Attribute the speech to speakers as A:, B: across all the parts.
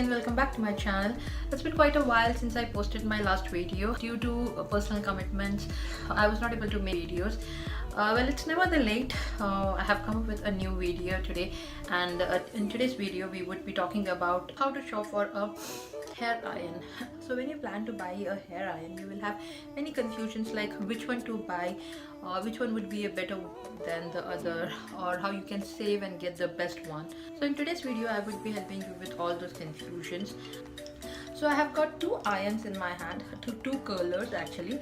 A: and welcome back to my channel. It's been quite a while since I posted my last video. Due to personal commitments, I was not able to make videos. Well, it's never the late. I have come up with a new video today, and in today's video we would be talking about how to shop for a hair iron. So when you plan to buy a hair iron, you will have many confusions like which one to buy, which one would be a better than the other, or how you can save and get the best one. So in today's video I would be helping you with all those confusions. So I have got two irons in my hand, two curlers actually.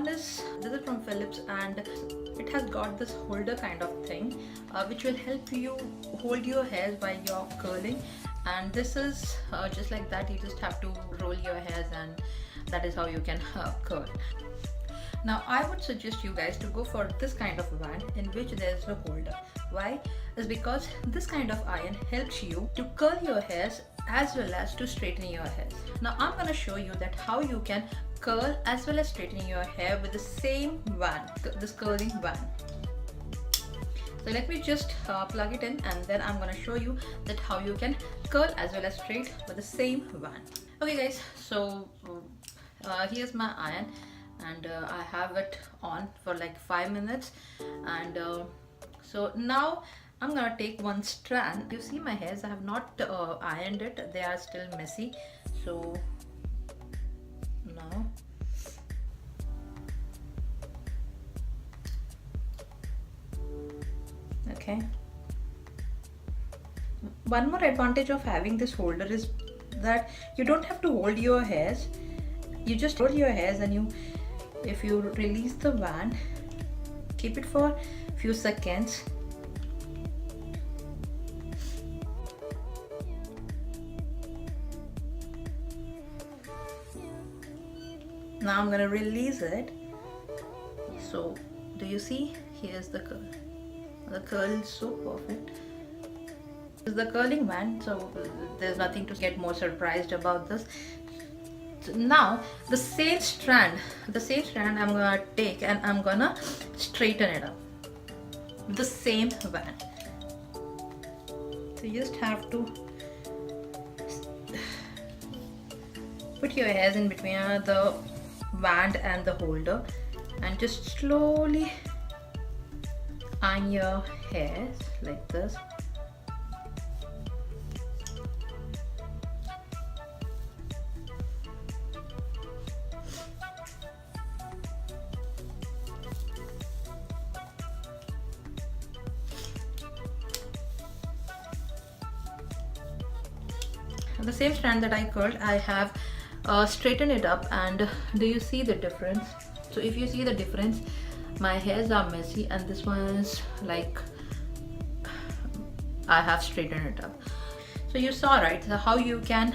A: This is from Philips, and it has got this holder kind of thing which will help you hold your hairs while you're curling. And this is just like that, you just have to roll your hairs and that is how you can curl. Now I would suggest you guys to go for this kind of wand in which there is a holder. Why? Is because this kind of iron helps you to curl your hairs as well as to straighten your hairs. Now I'm going to show you that how you can curl as well as straighten your hair with the same wand, this curling wand. So let me just plug it in, and then I'm going to show you that how you can curl as well as straight with the same wand. Okay guys, so here's my iron, and I have it on for like 5 minutes, and so now I'm gonna take one strand. You see my hairs, I have not ironed it, they are still messy. So now okay, one more advantage of having this holder is that you don't have to hold your hairs. You just hold your hairs, and if you release the wand, keep it for a few seconds. Now I'm gonna release it. So do you see? Here's the curl. The curl is so perfect. This is the curling wand, so there's nothing to get more surprised about this. So now the same strand I'm gonna take and I'm gonna straighten it up with the same wand. So you just have to put your hairs in between the wand and the holder and just slowly iron your hairs like this. The same strand that I curled, I have straightened it up, and do you see the difference? So if you see the difference, my hairs are messy, and this one is like I have straightened it up. So you saw, right, so how you can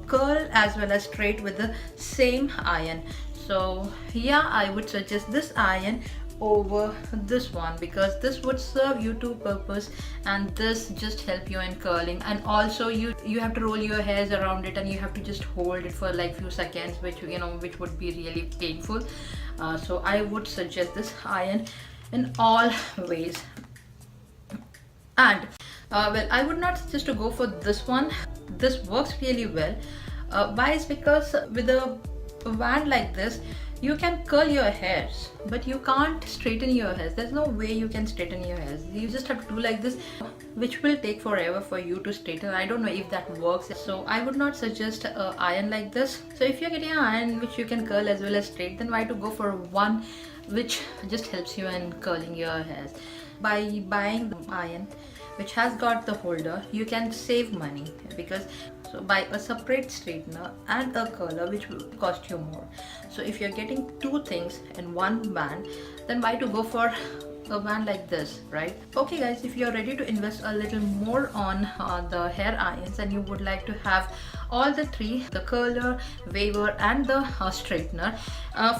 A: curl as well as straight with the same iron. So yeah, I would suggest this iron over this one, because this would serve you two purpose, and this just help you in curling, and also you have to roll your hairs around it and you have to just hold it for like few seconds, which would be really painful. So I would suggest this iron in all ways. And well, I would not suggest to go for this one. This works really well. Why? Is because with a wand like this you can curl your hairs, but you can't straighten your hairs. There's no way you can straighten your hairs. You just have to do like this, which will take forever for you to straighten. I don't know if that works, so I would not suggest an iron like this. So if you're getting an iron which you can curl as well as straight, then why to go for one which just helps you in curling your hairs? By buying the iron which has got the holder, you can save money, because so buy a separate straightener and a curler, which will cost you more. So if you're getting two things in one wand, then why to go for a wand like this, right? Okay guys, if you're ready to invest a little more on the hair irons, and you would like to have all the three, the curler, waver and the straightener,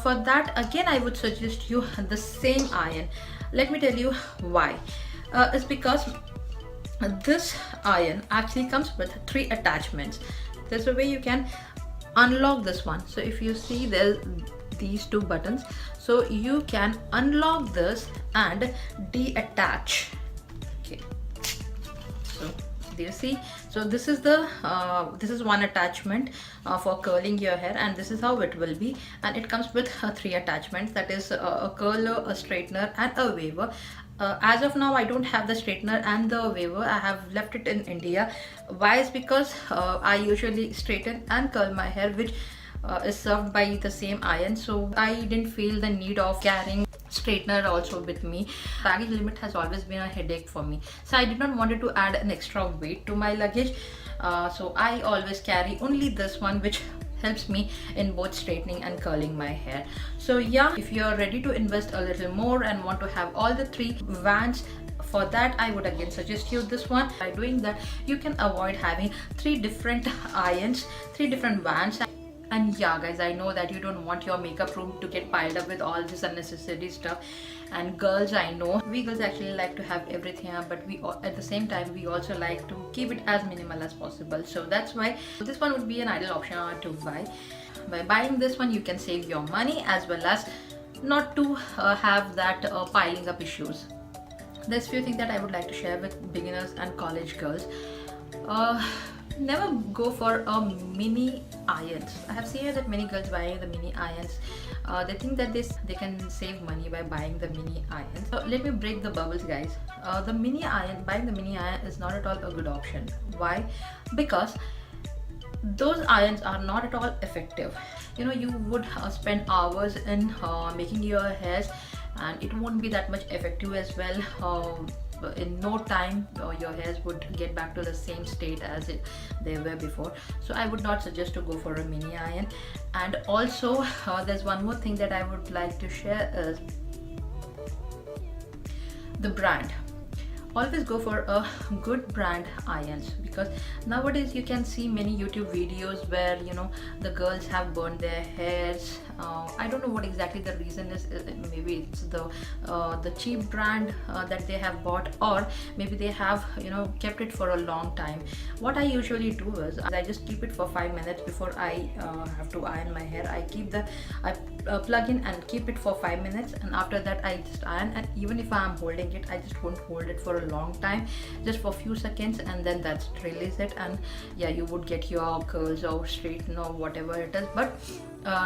A: for that again I would suggest you the same iron. Let me tell you why. It's because this iron actually comes with 3 attachments. There's a way you can unlock this one. So if you see, there's these 2 buttons, so you can unlock this and detach. Okay, so do you see? So this is the this is one attachment for curling your hair, and this is how it will be. And it comes with 3 attachments, that is a curler, a straightener and a waver. As of now I don't have the straightener and the waver. I have left it in India. Why? Is because I usually straighten and curl my hair, which is served by the same iron, so I didn't feel the need of carrying straightener also with me. Baggage limit has always been a headache for me, so I did not wanted to add an extra weight to my luggage. So I always carry only this one, which helps me in both straightening and curling my hair. So yeah, if you're ready to invest a little more and want to have all the 3 wands, for that I would again suggest you this one. By doing that, you can avoid having 3 different irons, 3 different wands. And yeah guys, I know that you don't want your makeup room to get piled up with all this unnecessary stuff. And girls, I know we girls actually like to have everything up, but we at the same time we also like to keep it as minimal as possible. So that's why this one would be an ideal option to buy. By buying this one, you can save your money as well as not to have that piling up issues. There's few things that I would like to share with beginners and college girls. Never go for a mini irons. I have seen that many girls buying the mini irons. They think that they can save money by buying the mini irons. So let me break the bubbles, guys. The mini iron, buying the mini iron is not at all a good option. Why? Because those irons are not at all effective. You know, you would spend hours in making your hairs, and it won't be that much effective as well. In no time your hairs would get back to the same state as they were before. So I would not suggest to go for a mini iron. And also there's one more thing that I would like to share is the brand. Always go for a good brand irons, because nowadays you can see many YouTube videos where, you know, the girls have burned their hairs. I don't know what exactly the reason is. Maybe it's the cheap brand that they have bought, or maybe they have, you know, kept it for a long time. What I usually do is I just keep it for 5 minutes before I have to iron my hair. I plug in and keep it for 5 minutes, and after that I just iron. And even if I am holding it, I just won't hold it for a long time, just for a few seconds, and then that's release it. And yeah, you would get your curls or straighten or whatever it is, but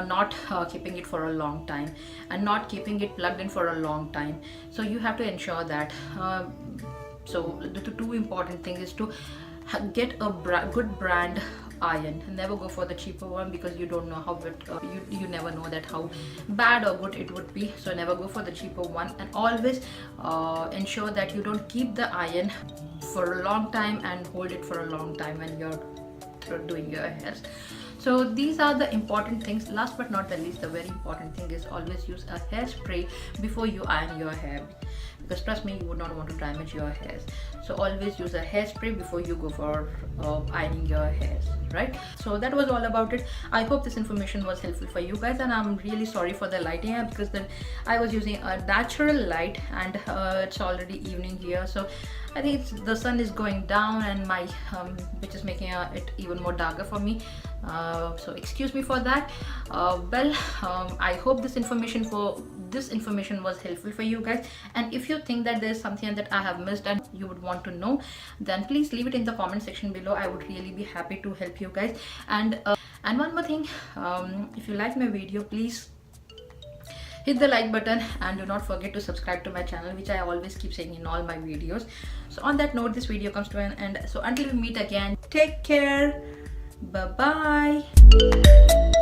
A: not keeping it for a long time and not keeping it plugged in for a long time. So you have to ensure that. So the 2 important things is to get a good brand iron. Never go for the cheaper one, because you don't know how it you never know that how bad or good it would be. So never go for the cheaper one, and always ensure that you don't keep the iron for a long time and hold it for a long time when you're doing your hairs. So these are the important things. Last but not the least, the very important thing is always use a hairspray before you iron your hair, because trust me, you would not want to damage your hairs. So always use a hairspray before you go for ironing your hairs, right? So that was all about it. I hope this information was helpful for you guys, and I'm really sorry for the lighting here, because then I was using a natural light, and it's already evening here. So I think the sun is going down, and my which is making it even more darker for me. So excuse me for that. I hope this information was helpful for you guys. And if you think that there's something that I have missed and you would want to know, then please leave it in the comment section below. I would really be happy to help you guys. And one more thing, if you like my video, please hit the like button, and do not forget to subscribe to my channel, which I always keep saying in all my videos. So on that note, this video comes to an end. So until we meet again, take care. Bye bye.